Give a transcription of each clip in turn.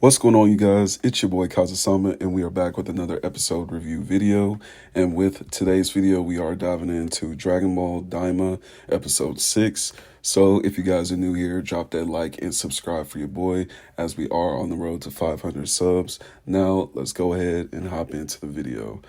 What's going on, you guys? It's your boy Kaiza-Sama, and we are back with another episode review video. And with today's video, we are diving into Dragon Ball Daima, episode 6. So if you guys are new here, drop that like and subscribe for your boy, as we are on the road to 500 subs. Now, let's go ahead and hop into the video.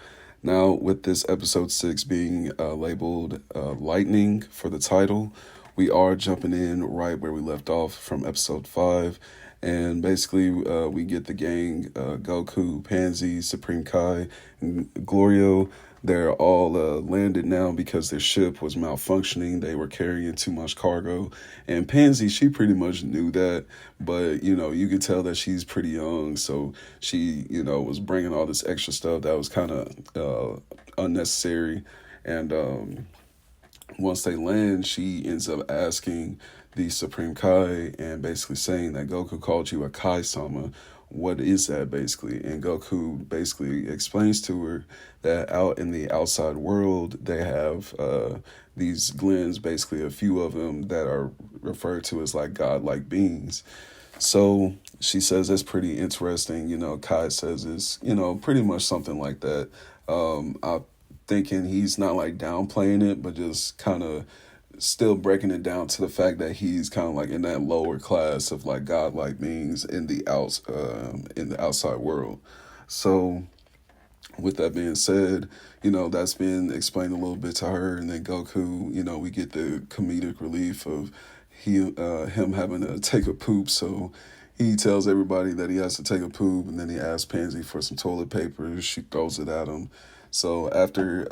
Now, with this episode 6 being labeled Lightning for the title, we are jumping in right where we left off from episode 5. And basically, we get the gang, Goku, Pansy, Supreme Kai, and Glorio. They're all landed now because their ship was malfunctioning. They were carrying too much cargo. And Pansy, she pretty much knew that. But, you could tell that she's pretty young. So she, was bringing all this extra stuff that was kind of unnecessary. And once they land, she ends up asking the Supreme Kai and basically saying that Goku called you a Kaiza-Sama. What is that, basically? And Goku basically explains to her that out in the outside world, they have these glens, basically a few of them that are referred to as like godlike beings. So she says that's pretty interesting. Kai says it's, pretty much something like that. I'm thinking he's not like downplaying it, but just kind of still breaking it down to the fact that he's kind of like in that lower class of like godlike beings in the outside world. So with that being said, that's been explained a little bit to her, and then Goku, we get the comedic relief of him having to take a poop. So he tells everybody that he has to take a poop, and then he asks Pansy for some toilet paper. She throws it at him. So after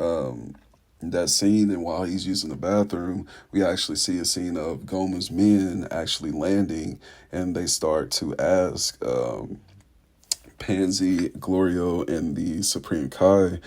that scene, and while he's using the bathroom, we actually see a scene of Goma's men actually landing, and they start to ask Pansy, Glorio, and the Supreme Kai,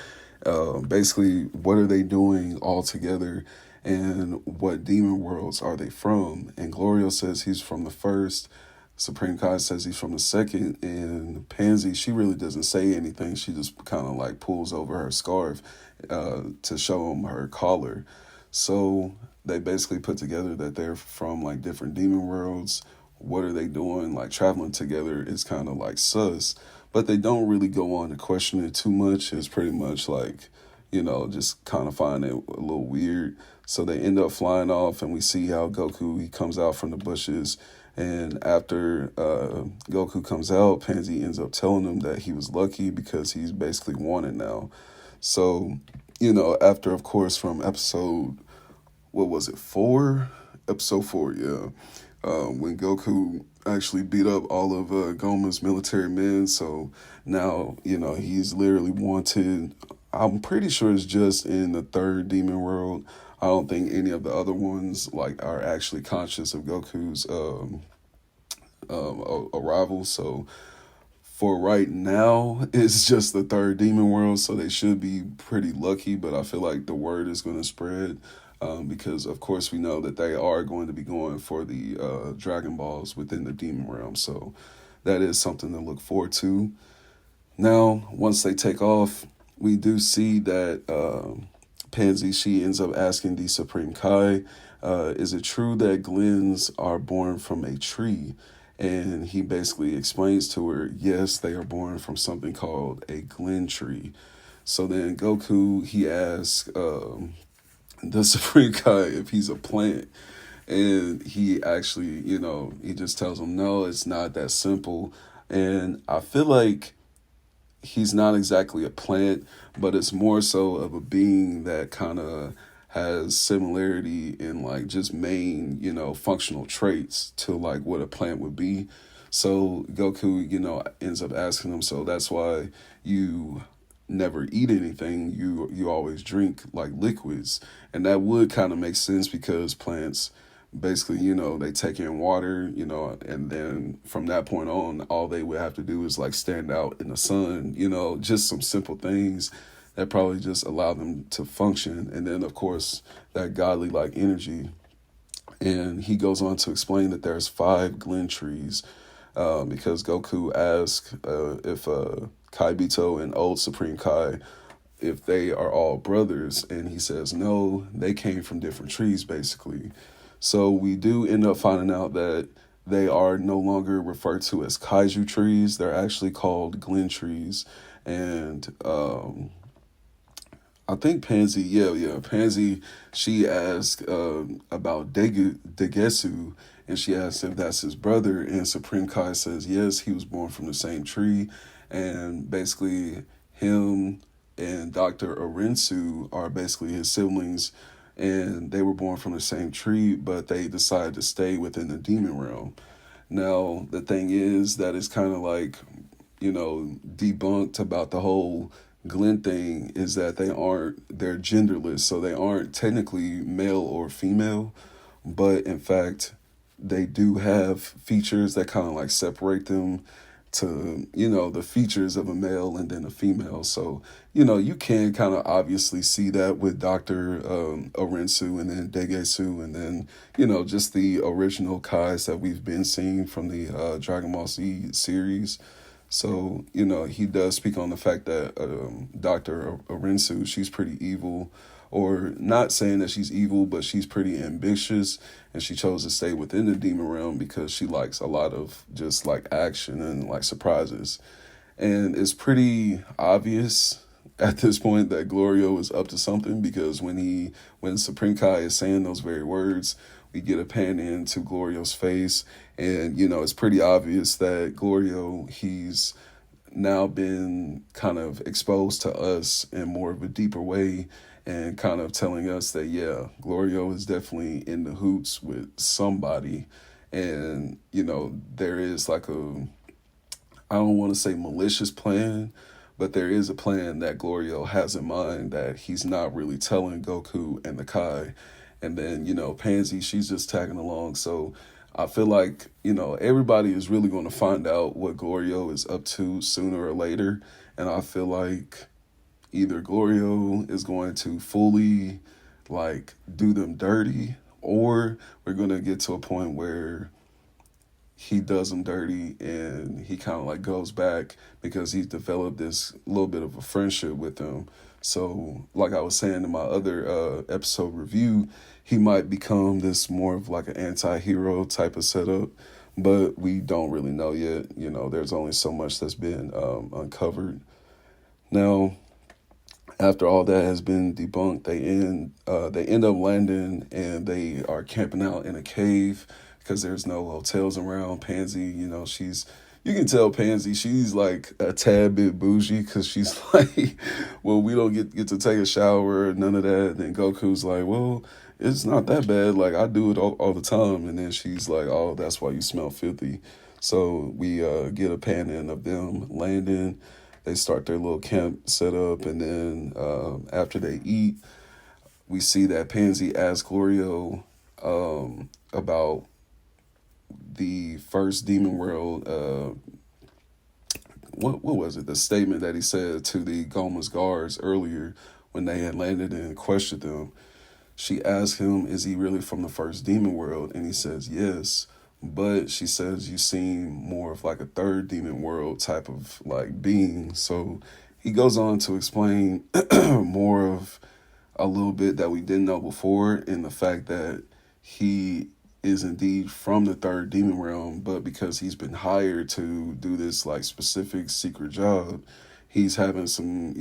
basically, what are they doing all together, and what demon worlds are they from? And Glorio says he's from the first. Supreme Kai says he's from the second, and Pansy, she really doesn't say anything. She just kind of like pulls over her scarf to show him her collar. So they basically put together that they're from like different demon worlds. What are they doing? Like traveling together is kind of like sus, but they don't really go on to question it too much. It's pretty much like, just kind of find it a little weird. So they end up flying off, and we see how Goku, he comes out from the bushes. And after Goku comes out, Pansy ends up telling him that he was lucky because he's basically wanted now. So, after, of course, from episode, what was it, 4? Episode 4, yeah. When Goku actually beat up all of Goma's military men. So now, he's literally wanted. I'm pretty sure it's just in the third demon world. I don't think any of the other ones are actually conscious of Goku's arrival. So for right now, it's just the third demon world. So they should be pretty lucky. But I feel like the word is going to spread because, of course, we know that they are going to be going for the Dragon Balls within the demon realm. So that is something to look forward to. Now, once they take off, we do see that Pansy, she ends up asking the Supreme Kai, is it true that glens are born from a tree? And he basically explains to her, yes, they are born from something called a glen tree. So then Goku, he asks the Supreme Kai if he's a plant. And he actually, he just tells him, no, it's not that simple. And I feel like he's not exactly a plant, but it's more so of a being that kind of has similarity in like just main, functional traits to like what a plant would be. So Goku, ends up asking him, so that's why you never eat anything, you always drink like liquids. And that would kind of make sense because plants basically, they take in water, and then from that point on, all they would have to do is like stand out in the sun, just some simple things that probably just allow them to function. And then, of course, that godly like energy. And he goes on to explain that there's 5 glen trees because Goku asked if Kaibito and old Supreme Kai, if they are all brothers. And he says, no, they came from different trees, basically. So we do end up finding out that they are no longer referred to as kaiju trees. They're actually called Glen trees. And I think Pansy, yeah, Pansy, she asked about Degesu, and she asked if that's his brother, and Supreme Kai says yes, he was born from the same tree, and basically him and Dr. Arinsu are basically his siblings, and they were born from the same tree, but they decided to stay within the demon realm. Now, the thing is that it's kind of like, debunked about the whole Glenn thing is that they're genderless, so they aren't technically male or female, but in fact, they do have features that kind of like separate them to, the features of a male and then a female. So, you can kind of obviously see that with Dr. Arinsu and then Degesu and then, just the original Kais that we've been seeing from the Dragon Ball Z series. So, he does speak on the fact that Dr. Arinsu, she's pretty evil, or not saying that she's evil, but she's pretty ambitious, and she chose to stay within the demon realm because she likes a lot of just like action and like surprises. And it's pretty obvious at this point that Glorio is up to something because when Supreme Kai is saying those very words, we get a pan into Glorio's face, and it's pretty obvious that Glorio, he's now been kind of exposed to us in more of a deeper way, and kind of telling us that yeah, Glorio is definitely in the hoots with somebody, and there is like I don't want to say malicious plan, but there is a plan that Glorio has in mind that he's not really telling Goku and the Kai. And then, Pansy, she's just tagging along. So I feel like, everybody is really going to find out what Glorio is up to sooner or later. And I feel like either Glorio is going to fully, like, do them dirty, or we're going to get to a point where he does them dirty and he kind of like goes back because he's developed this little bit of a friendship with them. So like I was saying in my other episode review, he might become this more of like an anti-hero type of setup, but we don't really know yet. There's only so much that's been uncovered. Now, after all that has been debunked, they end up landing and they are camping out in a cave because there's no hotels around. Pansy, you can tell Pansy, she's like a tad bit bougie because she's like, well, we don't get to take a shower, none of that. And then Goku's like, well, it's not that bad. Like, I do it all the time. And then she's like, oh, that's why you smell filthy. So we get a pan in of them landing. They start their little camp set up. And then after they eat, we see that Pansy asks Glorio about the first Demon World, what was it? The statement that he said to the Goma's guards earlier when they had landed and questioned them. She asked him, is he really from the first Demon World? And he says, yes. But she says, you seem more of like a third Demon World type of like being. So he goes on to explain more of a little bit that we didn't know before, in the fact that he is indeed from the third demon realm, but because he's been hired to do this like specific secret job, he's having some,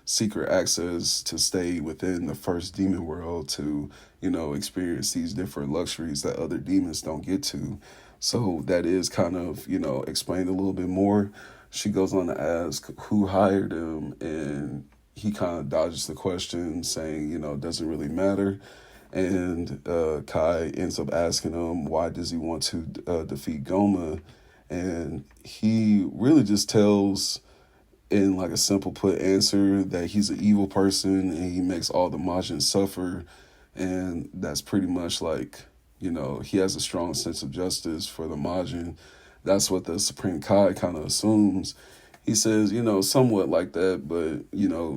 secret access to stay within the first demon world to, experience these different luxuries that other demons don't get to. So that is kind of, explained a little bit more. She goes on to ask who hired him, and he kind of dodges the question, saying, it doesn't really matter. And Kai ends up asking him, why does he want to defeat Goma? And he really just tells, in like a simple put answer, that he's an evil person and he makes all the Majin suffer. And that's pretty much like, he has a strong sense of justice for the Majin. That's what the Supreme Kai kind of assumes. He says, somewhat like that, but,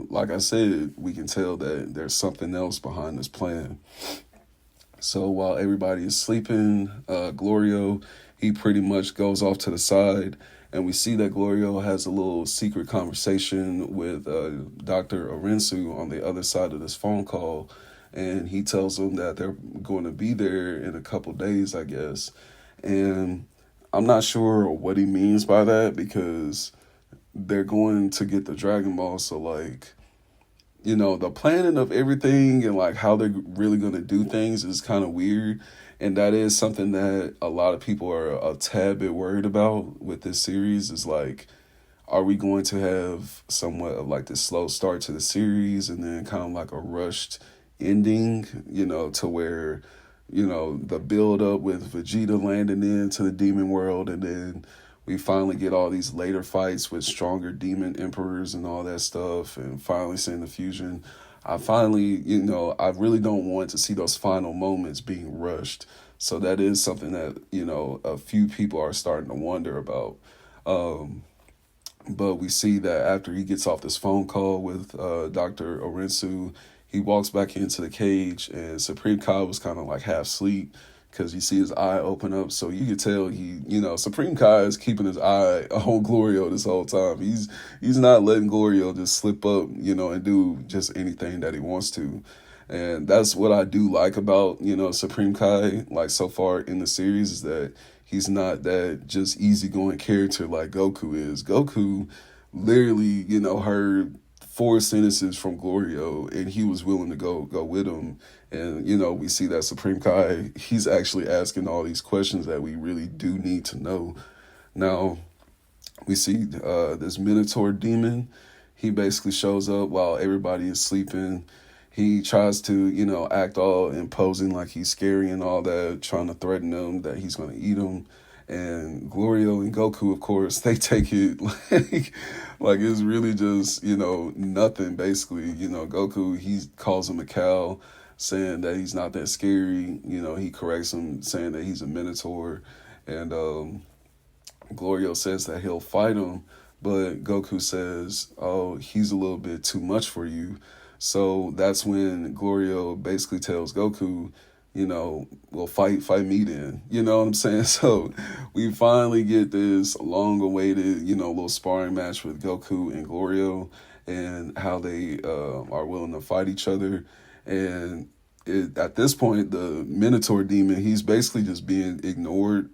like I said, we can tell that there's something else behind this plan. So while everybody is sleeping, Glorio, he pretty much goes off to the side, and we see that Glorio has a little secret conversation with Dr. Arinsu on the other side of this phone call, and he tells him that they're going to be there in a couple days, I guess. And I'm not sure what he means by that because they're going to get the Dragon Ball. So, like, the planning of everything and like how they're really going to do things is kind of weird. And that is something that a lot of people are a tad bit worried about with this series is like, are we going to have somewhat of like this slow start to the series and then kind of like a rushed ending, to where, the build up with Vegeta landing into the demon world, and then we finally get all these later fights with stronger demon emperors and all that stuff, and finally seeing the fusion. I really don't want to see those final moments being rushed. So that is something that, a few people are starting to wonder about. Um, but we see that after he gets off this phone call with Dr. Arinsu, he walks back into the cage, and Supreme Kai was kind of like half asleep because you see his eye open up. So you could tell Supreme Kai is keeping his eye on Glorio this whole time. He's not letting Glorio just slip up, and do just anything that he wants to. And that's what I do like about, Supreme Kai, like so far in the series, is that he's not that just easygoing character like Goku is. Goku literally, heard four sentences from Glorio and he was willing to go with him. And, we see that Supreme Kai, he's actually asking all these questions that we really do need to know. Now, we see this Minotaur demon. He basically shows up while everybody is sleeping. He tries to, act all imposing like he's scary and all that, trying to threaten them that he's going to eat them. And Glorio and Goku, of course, they take it like it's really just, nothing, basically. Goku, he calls him a cow, saying that he's not that scary. He corrects him, saying that he's a Minotaur. And Glorio says that he'll fight him, but Goku says, oh, he's a little bit too much for you. So that's when Glorio basically tells Goku, well, fight me then. You know what I'm saying? So we finally get this long-awaited, little sparring match with Goku and Glorio, and how they are willing to fight each other. And at this point, the Minotaur demon, he's basically just being ignored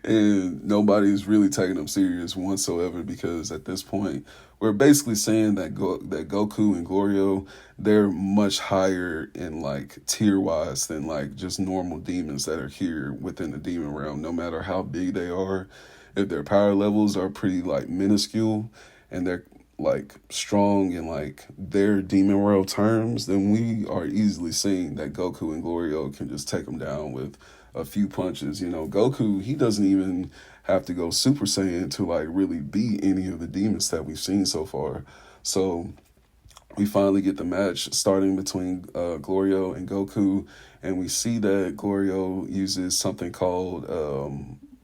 and nobody's really taking him serious whatsoever, because at this point, we're basically saying that that Goku and Glorio, they're much higher in like tier-wise than like just normal demons that are here within the demon realm, no matter how big they are. If their power levels are pretty like minuscule and they're like strong in like their demon world terms, then we are easily seeing that Goku and Glorio can just take them down with a few punches. Goku, he doesn't even have to go Super Saiyan to like really beat any of the demons that we've seen so far. So we finally get the match starting between Glorio and Goku, and we see that Glorio uses something called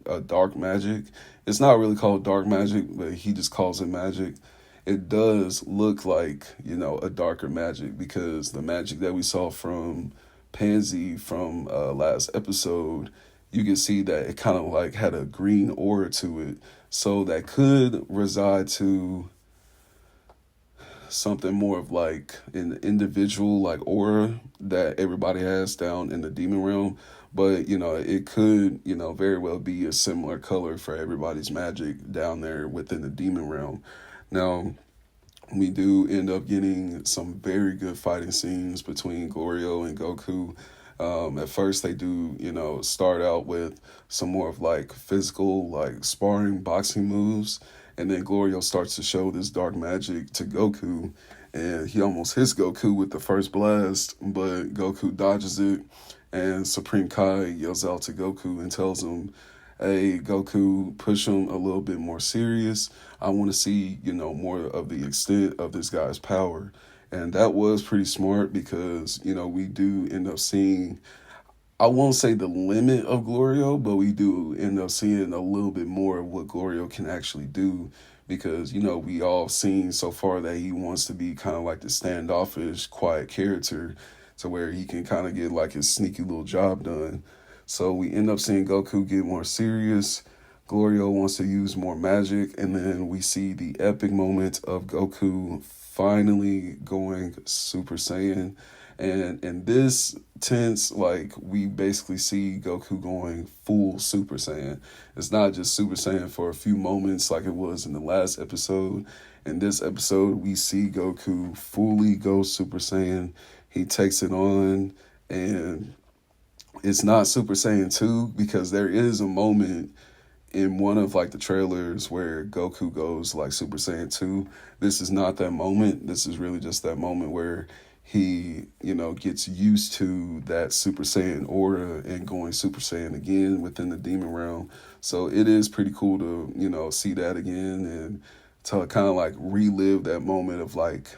a dark magic. It's not really called dark magic, but he just calls it magic. It does look like, a darker magic, because the magic that we saw from Pansy from last episode, you can see that it kind of like had a green aura to it. So that could reside to something more of like an individual like aura that everybody has down in the demon realm. But, it could, very well be a similar color for everybody's magic down there within the demon realm. Now, we do end up getting some very good fighting scenes between Glorio and Goku. At first, they do, start out with some more of like physical, like sparring, boxing moves. And then Glorio starts to show this dark magic to Goku. And he almost hits Goku with the first blast, but Goku dodges it. And Supreme Kai yells out to Goku and tells him, hey, Goku, push him a little bit more serious. I want to see, more of the extent of this guy's power. And that was pretty smart because, we do end up seeing, I won't say the limit of Glorio, but we do end up seeing a little bit more of what Glorio can actually do. Because, we all seen so far that he wants to be kind of like the standoffish, quiet character to where he can kind of get like his sneaky little job done. So we end up seeing Goku get more serious. Glorio wants to use more magic. And then we see the epic moment of Goku finally going Super Saiyan. And in this tense, like, we basically see Goku going full Super Saiyan. It's not just Super Saiyan for a few moments like it was in the last episode. In this episode, we see Goku fully go Super Saiyan. He takes it on, and it's not Super Saiyan 2 because there is a moment in one of like the trailers where Goku goes like Super Saiyan 2. This is not that moment. This is really just that moment where he, gets used to that Super Saiyan aura and going Super Saiyan again within the demon realm. So it is pretty cool to, see that again and to kind of like relive that moment of like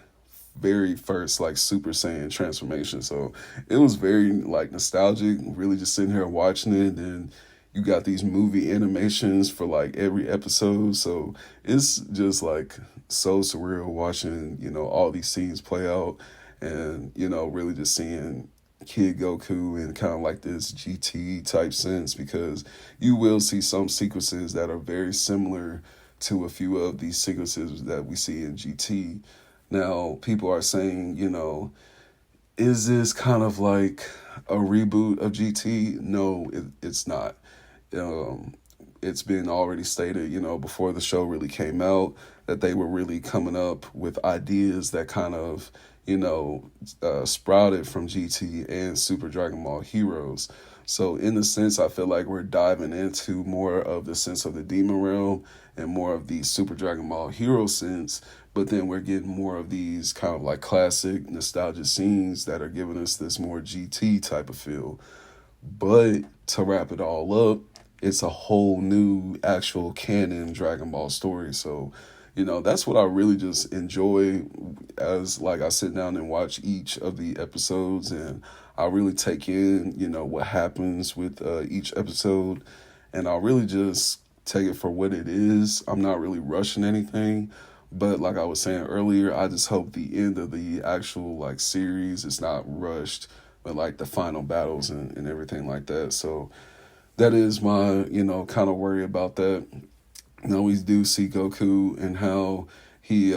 very first like Super Saiyan transformation. So it was very like nostalgic, really just sitting here watching it, and you got these movie animations for like every episode. So it's just like so surreal watching, all these scenes play out, and, really just seeing Kid Goku in kind of like this GT type sense, because you will see some sequences that are very similar to a few of these sequences that we see in GT. Now, people are saying, is this kind of like a reboot of GT? No, it's not. Um, it's been already stated, before the show really came out, that they were really coming up with ideas that kind of, sprouted from GT and Super Dragon Ball Heroes. So in a sense, I feel like we're diving into more of the sense of the demon realm and more of the Super Dragon Ball Hero sense, but then we're getting more of these kind of like classic nostalgia scenes that are giving us this more GT type of feel. But to wrap it all up, it's a whole new actual canon Dragon Ball story. So, that's what I really just enjoy as like I sit down and watch each of the episodes, and I really take in, what happens with each episode, and I really just take it for what it is. I'm not really rushing anything, but like I was saying earlier, I just hope the end of the actual like series is not rushed, but like the final battles and everything like that. So that is my, kind of worry about that. We do see Goku and how he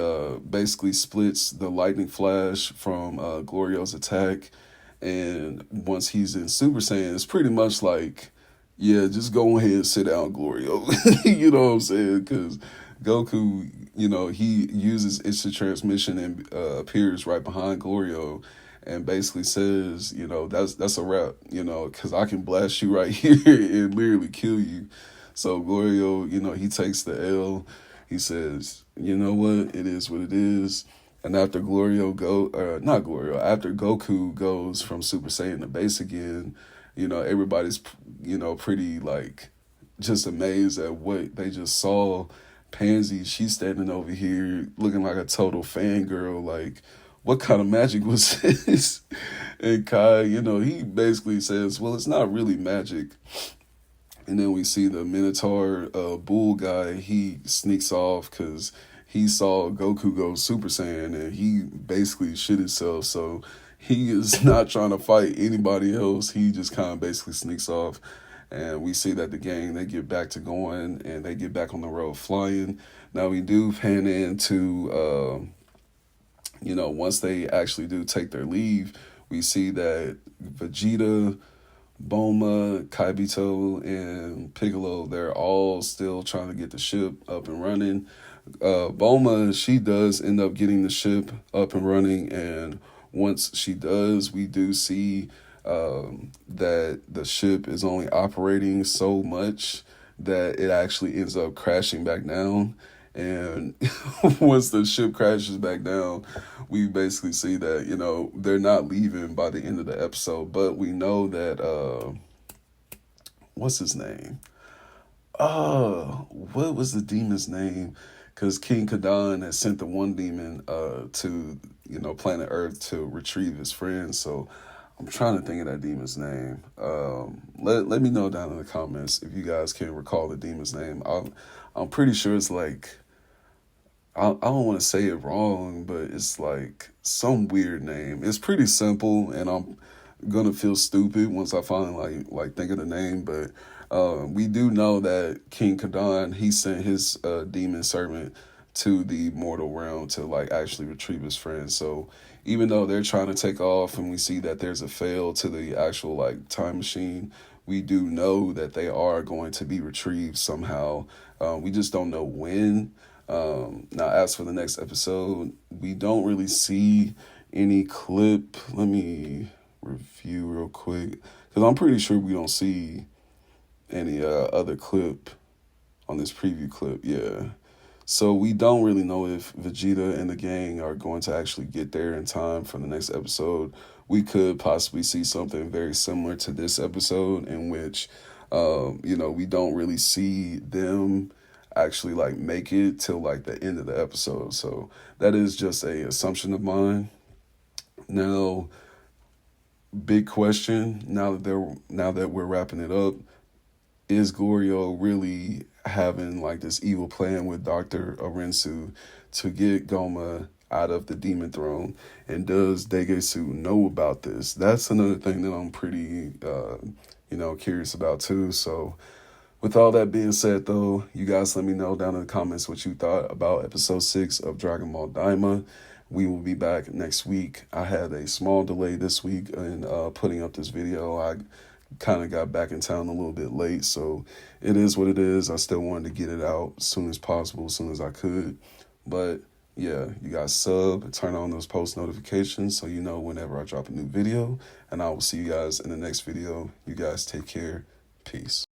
basically splits the lightning flash from Glorio's attack. And once he's in Super Saiyan, it's pretty much like, yeah, just go ahead and sit down, Glorio. You know what I'm saying? Because Goku, he uses instant transmission and appears right behind Glorio and basically says, that's a wrap, because I can blast you right here and literally kill you. So Glorio, he takes the L. He says, you know what, it is what it is. And after after Goku goes from Super Saiyan to base again, everybody's, pretty like just amazed at what they just saw. Pansy, she's standing over here looking like a total fangirl, like, what kind of magic was this? And Kai, he basically says, well, it's not really magic. And then we see the Minotaur bull guy. He sneaks off because he saw Goku go Super Saiyan, and he basically shit himself. So he is not trying to fight anybody else. He just kind of basically sneaks off. And we see that the gang, they get back to going, and they get back on the road flying. Now we do pan into, once they actually do take their leave, we see that Vegeta, Bulma, Kaibito, and Piccolo, they're all still trying to get the ship up and running. Bulma, she does end up getting the ship up and running, and once she does, we do see that the ship is only operating so much that it actually ends up crashing back down. And once the ship crashes back down, we basically see that, they're not leaving by the end of the episode. But we know that, what's his name? What was the demon's name? Because King Kadan has sent the one demon to, planet Earth to retrieve his friends. So I'm trying to think of that demon's name. Let me know down in the comments if you guys can recall the demon's name. I'm pretty sure it's like, I don't want to say it wrong, but it's like some weird name. It's pretty simple, and I'm gonna feel stupid once I finally like think of the name. But we do know that King Kadan, he sent his demon servant to the mortal realm to like actually retrieve his friend. So even though they're trying to take off and we see that there's a fail to the actual like time machine, we do know that they are going to be retrieved somehow. We just don't know when. Now, as for the next episode, we don't really see any clip. Let me review real quick because I'm pretty sure we don't see any other clip on this preview clip. Yeah. So we don't really know if Vegeta and the gang are going to actually get there in time for the next episode. We could possibly see something very similar to this episode in which, we don't really see them actually like make it till like the end of the episode. So that is just a assumption of mine. Now, big question, now that we're wrapping it up, is Glorio really having like this evil plan with Dr. Arinsu to get Goma out of the demon throne? And does Degesu know about this? That's another thing that I'm pretty, curious about too. So with all that being said, though, you guys let me know down in the comments what you thought about episode 6 of Dragon Ball Daima. We will be back next week. I had a small delay this week in putting up this video. I kind of got back in town a little bit late, so it is what it is. I still wanted to get it out as soon as possible, as soon as I could. But yeah, you guys turn on those post notifications so you know whenever I drop a new video, and I will see you guys in the next video. You guys take care. Peace.